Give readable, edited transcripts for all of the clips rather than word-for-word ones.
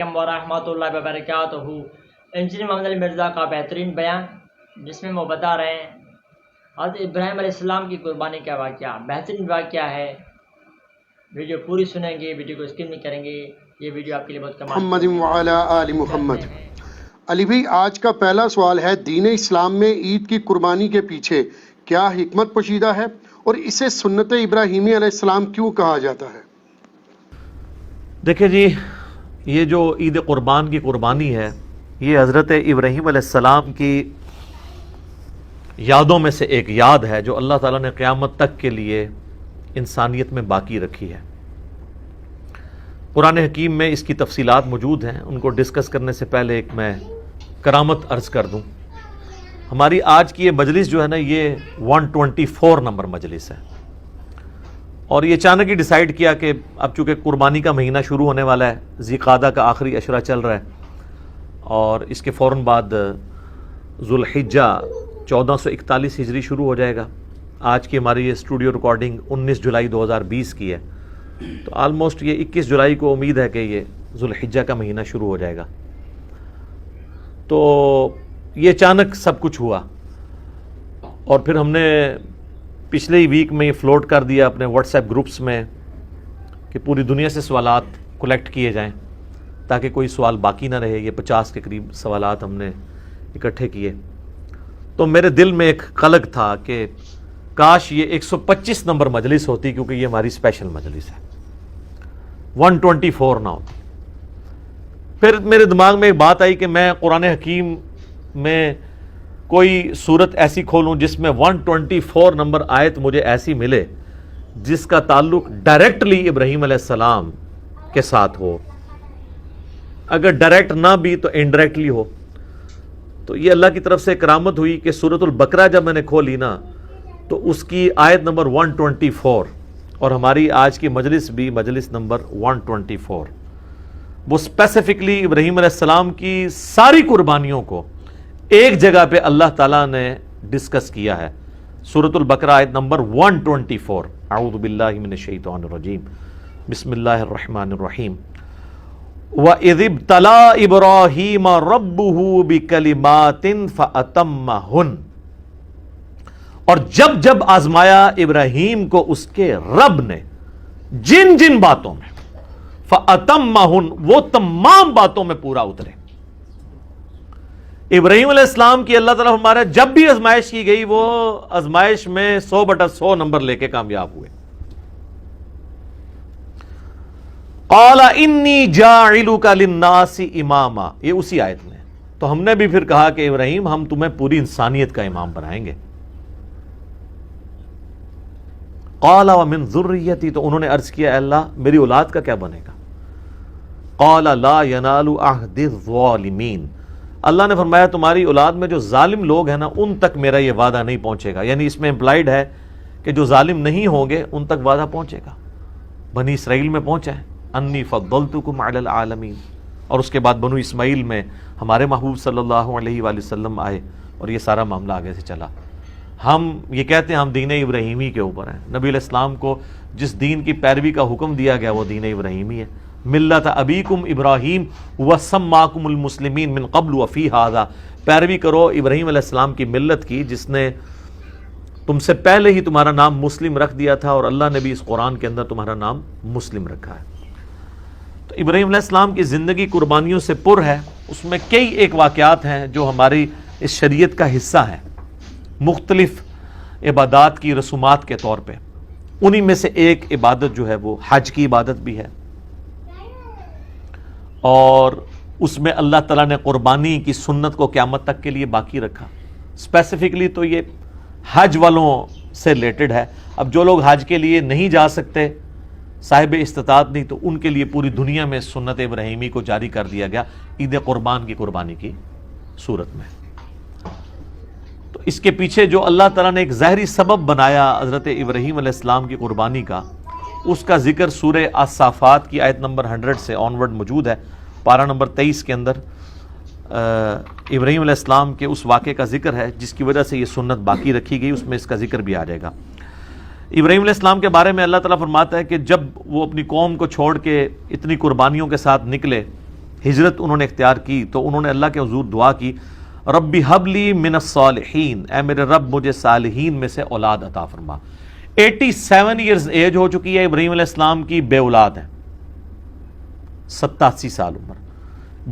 ورحمۃ اللہ وبرکاتہ۔ انجینئر محمد علی مرزا کا بہترین بیان، جس میں وہ بتا رہے ہیں حضرت ابراہیم علیہ السلام کی قربانی کا واقعہ بہترین واقعہ ہے۔ ویڈیو پوری سنیں گے، ویڈیو کو اسکپ نہیں کریں گے، یہ ویڈیو آپ کے لیے بہت کمال محمد وعلی آل محمد۔ علی بھائی، آج کا پہلا سوال ہے، دین اسلام میں عید کی قربانی کے پیچھے کیا حکمت پوشیدہ ہے اور اسے سنت ابراہیمی علیہ السلام کیوں کہا جاتا ہے؟ دیکھیں جی، یہ جو عید قربان کی قربانی ہے، یہ حضرت ابراہیم علیہ السلام کی یادوں میں سے ایک یاد ہے جو اللہ تعالیٰ نے قیامت تک کے لیے انسانیت میں باقی رکھی ہے۔ قرآن حکیم میں اس کی تفصیلات موجود ہیں، ان کو ڈسکس کرنے سے پہلے ایک میں کرامت عرض کر دوں۔ ہماری آج کی یہ مجلس جو ہے نا، یہ 124 نمبر مجلس ہے، اور یہ اچانک ہی ڈیسائیڈ کیا کہ اب چونکہ قربانی کا مہینہ شروع ہونے والا ہے، ذی قعدہ کا آخری عشرہ چل رہا ہے، اور اس کے فوراً بعد ذو الحجہ 1441 ہجری شروع ہو جائے گا۔ آج کی ہماری یہ اسٹوڈیو ریکارڈنگ 19 جولائی 2020 کی ہے، تو آلموسٹ یہ 21 جولائی کو امید ہے کہ یہ ذو الحجہ کا مہینہ شروع ہو جائے گا۔ تو یہ اچانک سب کچھ ہوا، اور پھر ہم نے پچھلے ہی ویک میں یہ فلوٹ کر دیا اپنے واٹس ایپ گروپس میں کہ پوری دنیا سے سوالات کلیکٹ کیے جائیں تاکہ کوئی سوال باقی نہ رہے۔ یہ 50 کے قریب سوالات ہم نے اکٹھے کیے، تو میرے دل میں ایک قلق تھا کہ کاش یہ 125 نمبر مجلس ہوتی، کیونکہ یہ ہماری اسپیشل مجلس ہے، 124 نہ ہوتی۔ پھر میرے دماغ میں ایک بات آئی کہ میں قرآن حکیم میں کوئی صورت ایسی کھولوں جس میں 124 نمبر آیت مجھے ایسی ملے جس کا تعلق ڈائریکٹلی ابراہیم علیہ السلام کے ساتھ ہو، اگر ڈائریکٹ نہ بھی تو انڈائریکٹلی ہو۔ تو یہ اللہ کی طرف سے کرامت ہوئی کہ سورۃ البقرہ جب میں نے کھولی نا، تو اس کی آیت نمبر 124، اور ہماری آج کی مجلس بھی مجلس نمبر 124، وہ اسپیسیفکلی ابراہیم علیہ السلام کی ساری قربانیوں کو ایک جگہ پہ اللہ تعالیٰ نے ڈسکس کیا ہے۔ سورۃ البقرہ آیت نمبر 124، اعوذ باللہ من الشیطان الرجیم، بسم اللہ الرحمن الرحیم۔ وَإِذِ ابْتَلَىٰ إِبْرَاهِيمَ رَبُّهُ بِكَلِمَاتٍ فَأَتَمَّهُنَّ، اور جب جب آزمایا ابراہیم کو اس کے رب نے جن جن باتوں میں، فَأَتَمَّهُنَّ، وہ تمام باتوں میں پورا اترے۔ ابراہیم علیہ السلام کی اللہ تعالیٰ ہمارا جب بھی آزمائش کی گئی، وہ آزمائش میں 100/100 نمبر لے کے کامیاب ہوئے۔ قَالَ إِنِّي جَاعِلُكَ لِلنَّاسِ إِمَامًا، یہ اسی آیت میں۔ تو ہم نے بھی پھر کہا کہ ابراہیم، ہم تمہیں پوری انسانیت کا امام بنائیں گے۔ قَالَ وَمِن ذُرِّيَّتِي، تو انہوں نے عرض کیا، اے اللہ میری اولاد کا کیا بنے گا؟ قَالَ لَا يَنَالُ عَهْدِ الظَّالِمِينَ، اللہ نے فرمایا تمہاری اولاد میں جو ظالم لوگ ہیں نا، ان تک میرا یہ وعدہ نہیں پہنچے گا۔ یعنی اس میں امپلائیڈ ہے کہ جو ظالم نہیں ہوں گے ان تک وعدہ پہنچے گا۔ بنی اسرائیل میں پہنچا ہے، انی فضلتکم علی العالمین، اور اس کے بعد بنو اسماعیل میں ہمارے محبوب صلی اللہ علیہ وآلہ وسلم آئے، اور یہ سارا معاملہ آگے سے چلا۔ ہم یہ کہتے ہیں ہم دین ابراہیمی کے اوپر ہیں۔ نبی علیہ السلام کو جس دین کی پیروی کا حکم دیا گیا وہ دین ابراہیمی ہے۔ ملت ابیکم ابراہیم وسماکم المسلمین من قبل وفی ھذا، پیروی کرو ابراہیم علیہ السلام کی ملت کی، جس نے تم سے پہلے ہی تمہارا نام مسلم رکھ دیا تھا، اور اللہ نے بھی اس قرآن کے اندر تمہارا نام مسلم رکھا ہے۔ تو ابراہیم علیہ السلام کی زندگی قربانیوں سے پر ہے، اس میں کئی ایک واقعات ہیں جو ہماری اس شریعت کا حصہ ہیں، مختلف عبادات کی رسومات کے طور پہ۔ انہی میں سے ایک عبادت جو ہے وہ حج کی عبادت بھی ہے، اور اس میں اللہ تعالیٰ نے قربانی کی سنت کو قیامت تک کے لیے باقی رکھا۔ اسپیسیفکلی تو یہ حج والوں سے ریلیٹڈ ہے۔ اب جو لوگ حج کے لیے نہیں جا سکتے، صاحب استطاعت نہیں، تو ان کے لیے پوری دنیا میں سنت ابراہیمی کو جاری کر دیا گیا عید قربان کی قربانی کی صورت میں۔ تو اس کے پیچھے جو اللہ تعالیٰ نے ایک ظاہری سبب بنایا حضرت ابراہیم علیہ السلام کی قربانی کا، اس کا ذکر سورہ الصافات کی آیت نمبر 100 سے آنورڈ موجود ہے۔ پارہ نمبر 23 کے اندر ابراہیم علیہ السلام کے اس واقعے کا ذکر ہے جس کی وجہ سے یہ سنت باقی رکھی گئی، اس میں اس کا ذکر بھی آ جائے گا۔ ابراہیم علیہ السلام کے بارے میں اللہ تعالیٰ فرماتا ہے کہ جب وہ اپنی قوم کو چھوڑ کے اتنی قربانیوں کے ساتھ نکلے ہجرت انہوں نے اختیار کی تو انہوں نے اللہ کے حضور دعا کی ربی حبلی من الصالحین، اے میرے رب مجھے صالحین میں سے اولاد عطا فرما۔ 87 ایئرز ایج ہو چکی ہے ابراہیم علیہ السلام کی، بے اولاد ہیں، 87 سال عمر،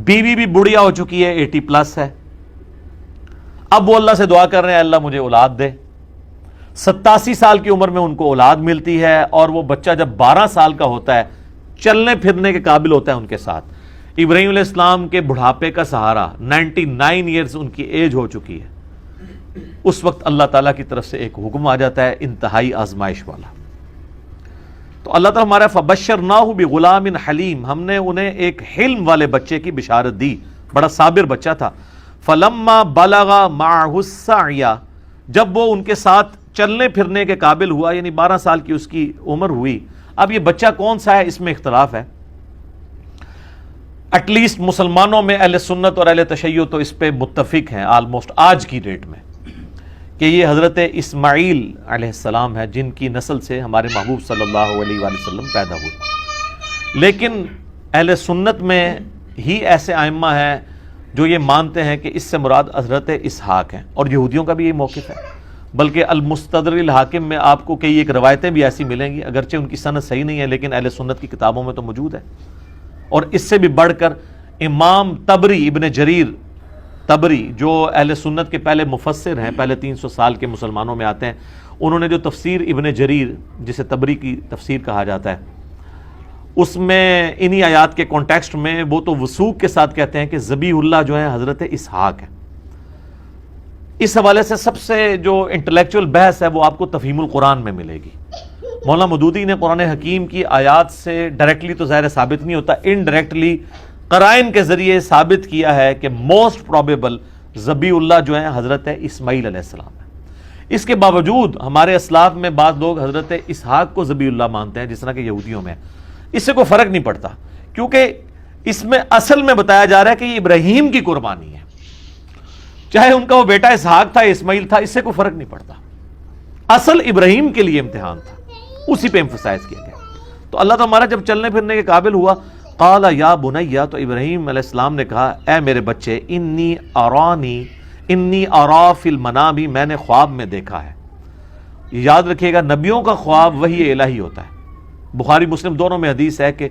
بیوی بھی بڑھیا ہو چکی ہے، 80 پلس ہے۔ اب وہ اللہ سے دعا کر رہے ہیں اللہ مجھے اولاد دے۔ 87 سال کی عمر میں ان کو اولاد ملتی ہے، اور وہ بچہ جب 12 سال کا ہوتا ہے چلنے پھرنے کے قابل ہوتا ہے ان کے ساتھ۔ ابراہیم علیہ السلام کے بڑھاپے کا سہارا 99 ایئرز ان کی ایج ہو چکی ہے، اس وقت اللہ تعالیٰ کی طرف سے ایک حکم آ جاتا ہے انتہائی آزمائش والا۔ تو اللہ تعالیٰ ہمارا فبشرناہ بغلام حلیم، ہم نے انہیں ایک حلم والے بچے کی بشارت دی، بڑا صابر بچہ تھا۔ فلما بلغ معہ السعی، جب وہ ان کے ساتھ چلنے پھرنے کے قابل ہوا، یعنی 12 سال کی اس کی عمر ہوئی۔ اب یہ بچہ کون سا ہے اس میں اختلاف ہے، ایٹ لیسٹ مسلمانوں میں اہل سنت اور اہل تشیع تو اس پہ متفق ہیں آلموسٹ آج کی ڈیٹ میں، کہ یہ حضرت اسماعیل علیہ السلام ہے جن کی نسل سے ہمارے محبوب صلی اللہ علیہ وآلہ وسلم پیدا ہوئے۔ لیکن اہل سنت میں ہی ایسے ائمہ ہیں جو یہ مانتے ہیں کہ اس سے مراد حضرت اسحاق ہیں، اور یہودیوں کا بھی یہ موقف ہے، بلکہ المستدرک الحاکم میں آپ کو کئی ایک روایتیں بھی ایسی ملیں گی، اگرچہ ان کی سند صحیح نہیں ہے لیکن اہل سنت کی کتابوں میں تو موجود ہے۔ اور اس سے بھی بڑھ کر امام طبری، ابن جریر طبری، جو اہل سنت کے پہلے مفسر ہیں، پہلے 300 سال کے مسلمانوں میں آتے ہیں، انہوں نے جو تفسیر ابن جریر جسے طبری کی تفسیر کہا جاتا ہے، اس میں انہی آیات کے کانٹیکسٹ میں وہ تو وثوق کے ساتھ کہتے ہیں کہ ذبیح اللہ جو ہے حضرت اسحاق ہے۔ اس حوالے سے سب سے جو انٹلیکچوئل بحث ہے وہ آپ کو تفہیم القرآن میں ملے گی۔ مولانا مودودی نے قرآن حکیم کی آیات سے ڈائریکٹلی تو ظاہر ثابت نہیں ہوتا، انڈائریکٹلی قرائن کے ذریعے ثابت کیا ہے کہ موسٹ پروبیبل ذبیح اللہ جو ہیں حضرت اسماعیل علیہ السلام ہے۔ اس کے باوجود ہمارے اسلاف میں بعض لوگ حضرت اسحاق کو ذبیح اللہ مانتے ہیں، جس طرح کہ یہودیوں میں، اس سے کوئی فرق نہیں پڑتا، کیونکہ اس میں اصل میں بتایا جا رہا ہے کہ یہ ابراہیم کی قربانی ہے، چاہے ان کا وہ بیٹا اسحاق تھا اسماعیل تھا، اس سے کوئی فرق نہیں پڑتا، اصل ابراہیم کے لیے امتحان تھا، اسی پہ ایمفسائز کیا گیا۔ تو اللہ تعالیٰ جب چلنے پھرنے کے قابل ہوا، قال یا بنیا، تو ابراہیم علیہ السلام نے کہا اے میرے بچے، انی ارا فی المنام، میں نے خواب میں دیکھا ہے۔ یاد رکھیے گا نبیوں کا خواب وحی الہی ہوتا ہے، بخاری مسلم دونوں میں حدیث ہے کہ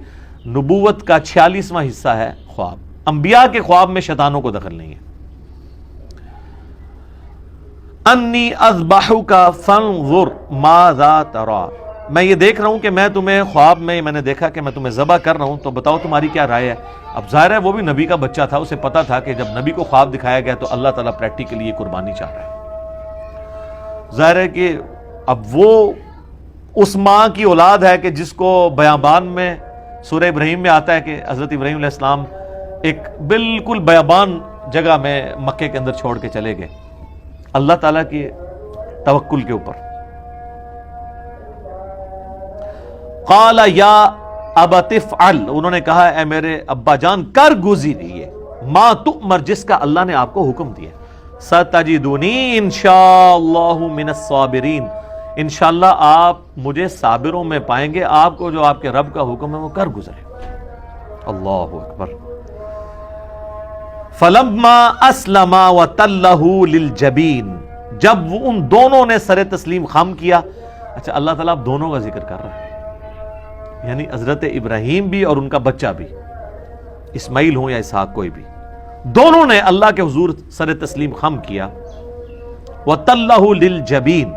نبوت کا 46واں حصہ ہے خواب، انبیاء کے خواب میں شیطانوں کو دخل نہیں ہے۔ انی اذبحک فانظر ماذا ترى، میں یہ دیکھ رہا ہوں کہ میں تمہیں خواب میں نے دیکھا کہ میں تمہیں ذبح کر رہا ہوں، تو بتاؤ تمہاری کیا رائے ہے۔ اب ظاہر ہے وہ بھی نبی کا بچہ تھا، اسے پتا تھا کہ جب نبی کو خواب دکھایا گیا تو اللہ تعالیٰ پریکٹیکلی یہ قربانی چاہ رہا ہے۔ ظاہر ہے کہ اب وہ اس ماں کی اولاد ہے کہ جس کو بیابان میں سورہ ابراہیم میں آتا ہے کہ حضرت ابراہیم علیہ السلام ایک بالکل بیابان جگہ میں مکے کے اندر چھوڑ کے چلے گئے اللہ تعالیٰ کے توکل کے اوپر۔ قال یا ابت افعل، انہوں نے کہا اے میرے ابا جان کر گزریے، ما تؤمر، جس کا اللہ نے آپ کو حکم دیا، ستجدونی انشاءاللہ من الصابرین، انشاءاللہ آپ مجھے صابروں میں پائیں گے، آپ کو جو آپ کے رب کا حکم ہے وہ کر گزرے۔ اللہ اکبر۔ فلما اسلما وتلہ للجبین، جب وہ ان دونوں نے سر تسلیم خم کیا، اچھا اللہ تعالیٰ اب دونوں کا ذکر کر رہا ہے، یعنی حضرت ابراہیم بھی اور ان کا بچہ بھی، اسماعیل ہوں یا اسحاق کوئی بھی، دونوں نے اللہ کے حضور سر تسلیم خم کیا۔ وَتَلَّهُ لِلْجَبِينِ،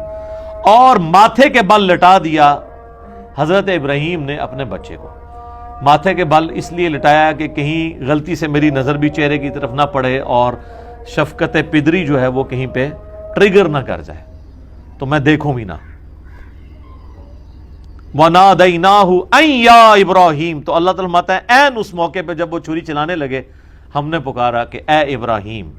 اور ماتھے کے بل لٹا دیا حضرت ابراہیم نے اپنے بچے کو۔ ماتھے کے بل اس لیے لٹایا کہ کہیں غلطی سے میری نظر بھی چہرے کی طرف نہ پڑے اور شفقت پدری جو ہے وہ کہیں پہ ٹریگر نہ کر جائے، تو میں دیکھوں بھی نہ۔ وَنَادَيْنَاهُ أَن يَا إِبْرَاهِيمُ، تو اللہ تعالیٰ فرماتا ہے عین اس موقع پہ جب وہ چھری چلانے لگے، ہم نے پکارا کہ اے ابراہیم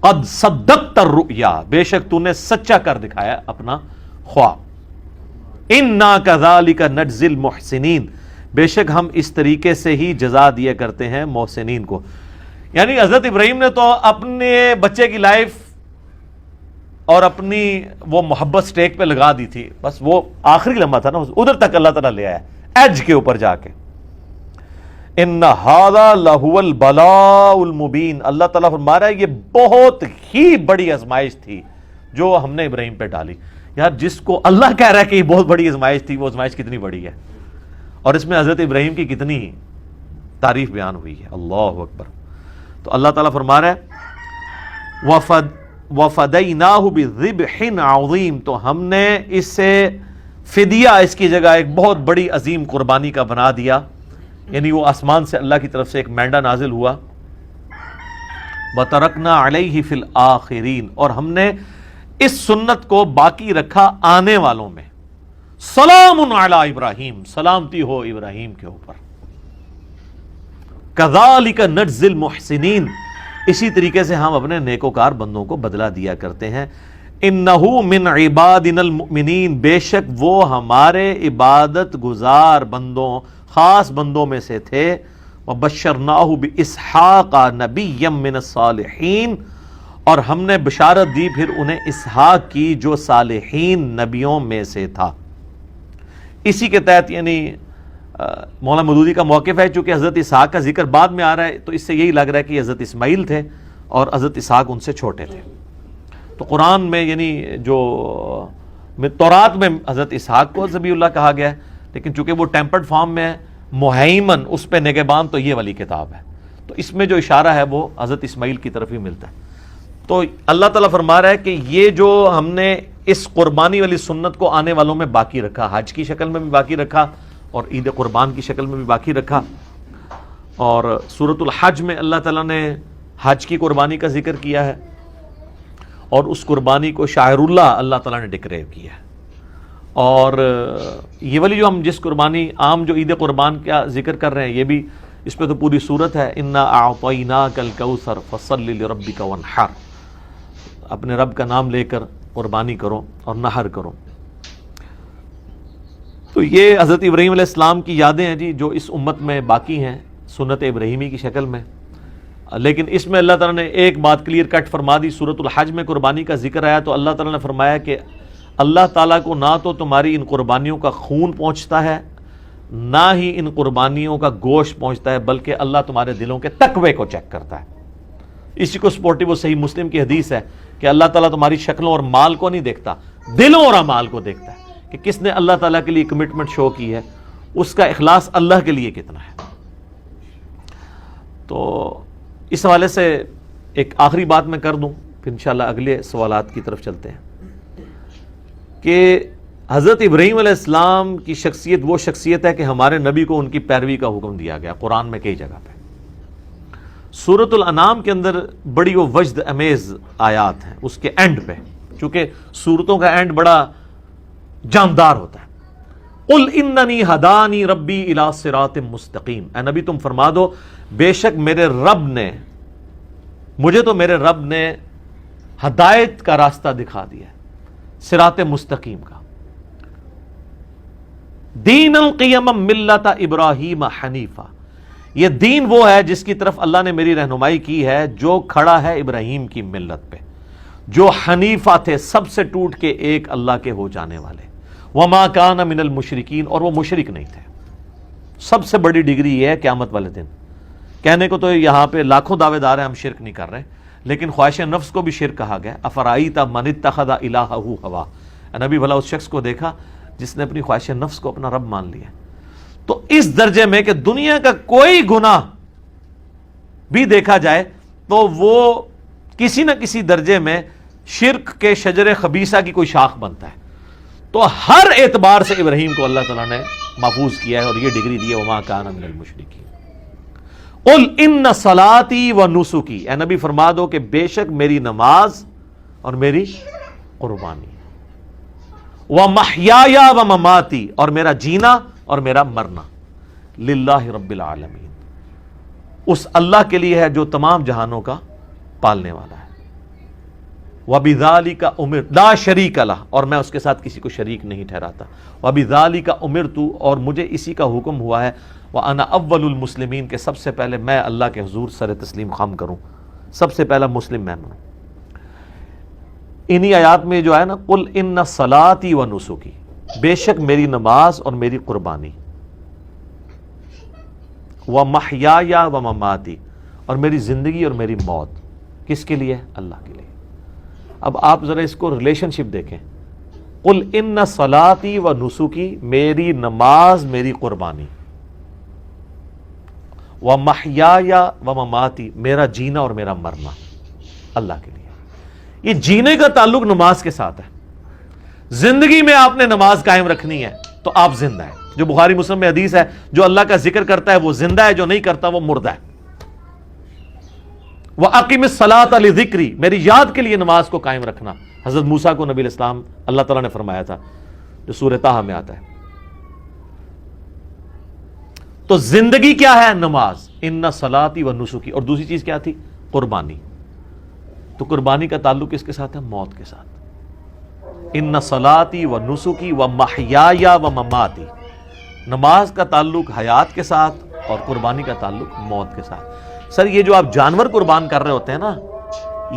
قد صدقت الرؤیا، بے شک تو نے سچا کر دکھایا اپنا خواب۔ اِنَّا كَذَلِكَ نَجْزِي الْمُحْسِنِينَ، بے شک ہم اس طریقے سے ہی جزا دیا کرتے ہیں محسنین کو۔ یعنی حضرت ابراہیم نے تو اپنے بچے کی لائف اور اپنی وہ محبت سٹیک پہ لگا دی تھی، بس وہ آخری لمحہ تھا نا، ادھر تک اللہ تعالیٰ لے آیا ایج کے اوپر جا کے۔ ان ھذا لہو البلاء المبین، اللہ تعالیٰ فرما رہا ہے یہ بہت ہی بڑی آزمائش تھی جو ہم نے ابراہیم پہ ڈالی۔ یار جس کو اللہ کہہ رہا ہے کہ یہ بہت بڑی آزمائش تھی، وہ آزمائش کتنی بڑی ہے، اور اس میں حضرت ابراہیم کی کتنی تعریف بیان ہوئی ہے، اللہ اکبر۔ تو اللہ تعالیٰ فرما رہا ہے وَفَدَيْنَاهُ بِذِبْحٍ عَظِيمٍ، تو ہم نے اس سے فدیہ، اس کی جگہ ایک بہت بڑی عظیم قربانی کا بنا دیا، یعنی وہ آسمان سے اللہ کی طرف سے ایک مینڈا نازل ہوا۔ وَتَرَكْنَا عَلَيْهِ فِي الْآخِرِينَ، اور ہم نے اس سنت کو باقی رکھا آنے والوں میں۔ سلام علی ابراہیم، سلامتی ہو ابراہیم کے اوپر۔ کذالک نجزی المحسنین، اسی طریقے سے ہم اپنے نیکوکار بندوں کو بدلہ دیا کرتے ہیں۔ انہ من عبادنا المؤمنین، بے شک وہ ہمارے عبادت گزار بندوں، خاص بندوں میں سے تھے۔ وبشرناہ باسحاق نبیا من الصالحین، اور ہم نے بشارت دی پھر انہیں اسحاق کی جو صالحین نبیوں میں سے تھا۔ اسی کے تحت یعنی مولانا مودودی کا موقف ہے، چونکہ حضرت اسحاق کا ذکر بعد میں آ رہا ہے تو اس سے یہی لگ رہا ہے کہ حضرت اسماعیل تھے اور حضرت اسحاق ان سے چھوٹے تھے۔ تو قرآن میں یعنی جو تورات میں حضرت اسحاق کو ذبیح اللہ کہا گیا ہے، لیکن چونکہ وہ ٹیمپرڈ فارم میں ہے، مہیمن اس پہ نگہبان تو یہ والی کتاب ہے، تو اس میں جو اشارہ ہے وہ حضرت اسماعیل کی طرف ہی ملتا ہے۔ تو اللہ تعالیٰ فرما رہا ہے کہ یہ جو ہم نے اس قربانی والی سنت کو آنے والوں میں باقی رکھا، حج کی شکل میں بھی باقی رکھا اور عید قربان کی شکل میں بھی باقی رکھا۔ اور سورۃ الحج میں اللہ تعالیٰ نے حج کی قربانی کا ذکر کیا ہے، اور اس قربانی کو شاعر اللہ اللہ تعالیٰ نے ڈکلیئر کیا ہے۔ اور یہ والی جو ہم جس قربانی عام جو عید قربان کا ذکر کر رہے ہیں، یہ بھی اس پہ تو پوری صورت ہے، انا اعطیناک الکوثر فصل لربک وانحر، اپنے رب کا نام لے کر قربانی کرو اور نحر کرو۔ تو یہ حضرت ابراہیم علیہ السلام کی یادیں ہیں جی، جو اس امت میں باقی ہیں سنت ابراہیمی کی شکل میں۔ لیکن اس میں اللہ تعالیٰ نے ایک بات کلیئر کٹ فرما دی، سورۃ الحج میں قربانی کا ذکر آیا تو اللہ تعالیٰ نے فرمایا کہ اللہ تعالیٰ کو نہ تو تمہاری ان قربانیوں کا خون پہنچتا ہے، نہ ہی ان قربانیوں کا گوشت پہنچتا ہے، بلکہ اللہ تمہارے دلوں کے تقوی کو چیک کرتا ہے۔ اسی کو سپورٹیو صحیح مسلم کی حدیث ہے کہ اللہ تعالیٰ تمہاری شکلوں اور مال کو نہیں دیکھتا، دلوں اور اعمال کو دیکھتا ہے، کہ کس نے اللہ تعالیٰ کے لیے کمٹمنٹ شو کی ہے، اس کا اخلاص اللہ کے لیے کتنا ہے۔ تو اس حوالے سے ایک آخری بات میں کر دوں، پھر انشاءاللہ اگلے سوالات کی طرف چلتے ہیں، کہ حضرت ابراہیم علیہ السلام کی شخصیت وہ شخصیت ہے کہ ہمارے نبی کو ان کی پیروی کا حکم دیا گیا قرآن میں کئی جگہ پہ۔ سورۃ الانعام کے اندر بڑی وہ وجد امیز آیات ہیں اس کے اینڈ پہ، چونکہ سورتوں کا اینڈ بڑا جاندار ہوتا ہے۔ قل اننی ہدانی ربی الی صراط مستقیم، اے نبی تم فرما دو بے شک مجھے تو میرے رب نے ہدایت کا راستہ دکھا دیا ہے، صراط مستقیم کا۔ دین القیم ملت ابراہیم حنیفہ، یہ دین وہ ہے جس کی طرف اللہ نے میری رہنمائی کی ہے، جو کھڑا ہے ابراہیم کی ملت پہ، جو حنیفہ تھے، سب سے ٹوٹ کے ایک اللہ کے ہو جانے والے۔ وما کان من المشرکین، اور وہ مشرک نہیں تھے۔ سب سے بڑی ڈگری یہ ہے قیامت والے دن، کہنے کو تو یہاں پہ لاکھوں دعوے دار ہیں ہم شرک نہیں کر رہے، لیکن خواہش نفس کو بھی شرک کہا گیا۔ افرائیت من اتخذ الہہ ہوا، نبی بھلا اس شخص کو دیکھا جس نے اپنی خواہش نفس کو اپنا رب مان لیا۔ تو اس درجے میں کہ دنیا کا کوئی گناہ بھی دیکھا جائے تو وہ کسی نہ کسی درجے میں شرک کے شجر خبیثہ کی کوئی شاخ بنتا ہے۔ تو ہر اعتبار سے ابراہیم کو اللہ تعالیٰ نے محفوظ کیا ہے اور یہ ڈگری دی ہے، وما کان من المشرکین۔ قل ان صلاتی و نسکی، اے نبی فرما دو کہ بے شک میری نماز اور میری قربانی، ومحیای و مماتی، اور میرا جینا اور میرا مرنا، للہ رب العالمین، اس اللہ کے لیے ہے جو تمام جہانوں کا پالنے والا ہے۔ وَبِذَلِكَ أُمِرْتُ لا شریک لہ، اور میں اس کے ساتھ کسی کو شریک نہیں ٹھہراتا۔ وَبِذَلِكَ أُمِرْتُ، اور مجھے اسی کا حکم ہوا ہے، وَأَنَا أَوَّلُ الْمُسْلِمِينَ، کہ سب سے پہلے میں اللہ کے حضور سر تسلیم خم کروں، سب سے پہلا مسلم میں ہوں۔ انہی آیات میں جو ہے نا، قل ان صلاتی و نسکی، بے شک میری نماز اور میری قربانی، وَمَحْيَايَ وَمَمَاتِي، اور میری زندگی اور میری موت کس کے لیے؟ اللہ کے لیے۔ اب آپ ذرا اس کو ریلیشن شپ دیکھیں، قُلْ إِنَّ صَلَاتِي وَنُسُكِي، میری نماز میری قربانی، وَمَحْيَايَ وَمَمَاتِي، میرا جینا اور میرا مرنا اللہ کے لیے۔ یہ جینے کا تعلق نماز کے ساتھ ہے۔ زندگی میں آپ نے نماز قائم رکھنی ہے تو آپ زندہ ہیں، جو بخاری مسلم میں حدیث ہے، جو اللہ کا ذکر کرتا ہے وہ زندہ ہے، جو نہیں کرتا وہ مردہ ہے۔ وَأَقِمِ الصَّلَاةَ لِذِكْرِي، میری یاد کے لیے نماز کو قائم رکھنا، حضرت موسیٰ کو نبی علیہ السلام اللہ تعالیٰ نے فرمایا تھا، جو سورہ طٰہٰ میں آتا ہے۔ تو زندگی کیا ہے؟ نماز، اِنَّ صَلَاتِي وَنُسُكِي، اور دوسری چیز کیا تھی؟ قربانی۔ تو قربانی کا تعلق کس کے ساتھ ہے؟ موت کے ساتھ۔ اِنَّ صَلَاتِي وَنُسُكِي وَمَحْيَايَ وَمَمَاتِي، نماز کا تعلق حیات کے ساتھ اور قربانی کا تعلق موت کے ساتھ۔ سر یہ جو آپ جانور قربان کر رہے ہوتے ہیں نا،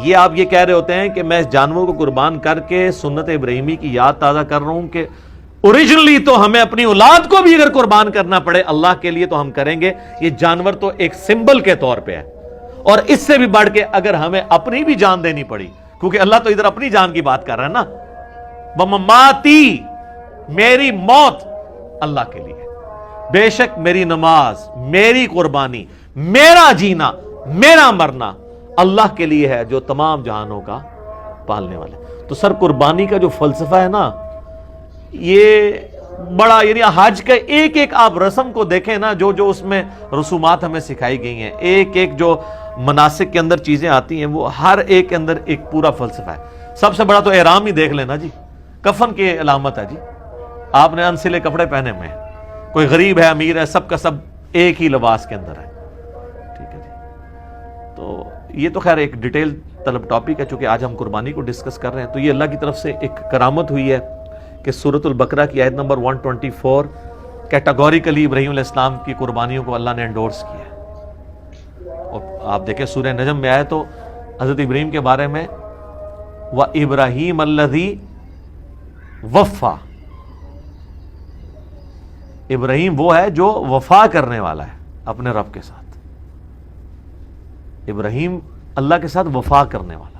یہ آپ یہ کہہ رہے ہوتے ہیں کہ میں اس جانور کو قربان کر کے سنت ابراہیمی کی یاد تازہ کر رہا ہوں کہ اوریجنلی تو ہمیں اپنی اولاد کو بھی اگر قربان کرنا پڑے اللہ کے لیے تو ہم کریں گے۔ یہ جانور تو ایک سمبل کے طور پہ ہے، اور اس سے بھی بڑھ کے اگر ہمیں اپنی بھی جان دینی پڑی، کیونکہ اللہ تو ادھر اپنی جان کی بات کر رہا ہے نا، وَمَمَاتِي، میری موت اللہ کے لیے، بے شک میری نماز، میری قربانی، میرا جینا، میرا مرنا اللہ کے لیے ہے، جو تمام جہانوں کا پالنے والا ہے۔ تو سر قربانی کا جو فلسفہ ہے نا، یہ بڑا، یعنی حج کا ایک ایک آپ رسم کو دیکھیں نا، جو جو اس میں رسومات ہمیں سکھائی گئی ہیں، ایک ایک جو مناسک کے اندر چیزیں آتی ہیں، وہ ہر ایک کے اندر ایک پورا فلسفہ ہے۔ سب سے بڑا تو احرام ہی دیکھ لینا جی، کفن کی علامت ہے جی، آپ نے انسلے کپڑے پہنے ہوئے ہیں، کوئی غریب ہے امیر ہے، سب کا سب ایک ہی لباس کے اندر ہے، ٹھیک ہے جی۔ تو یہ تو خیر ایک ڈیٹیل طلب ٹاپک ہے، چونکہ آج ہم قربانی کو ڈسکس کر رہے ہیں۔ تو یہ اللہ کی طرف سے ایک کرامت ہوئی ہے کہ سورۃ البقرہ کی آیت نمبر 124 کیٹاگوریکلی ابراہیم علیہ السلام کی قربانیوں کو اللہ نے انڈورس کیا ہے۔ اور آپ دیکھیں سورہ نجم میں آئے تو حضرت ابراہیم کے بارے میں وَإِبْرَاهِيمَ الَّذِي وَفَّى، ابراہیم وہ ہے جو وفا کرنے والا ہے اپنے رب کے ساتھ۔ ابراہیم اللہ کے ساتھ وفا کرنے والا۔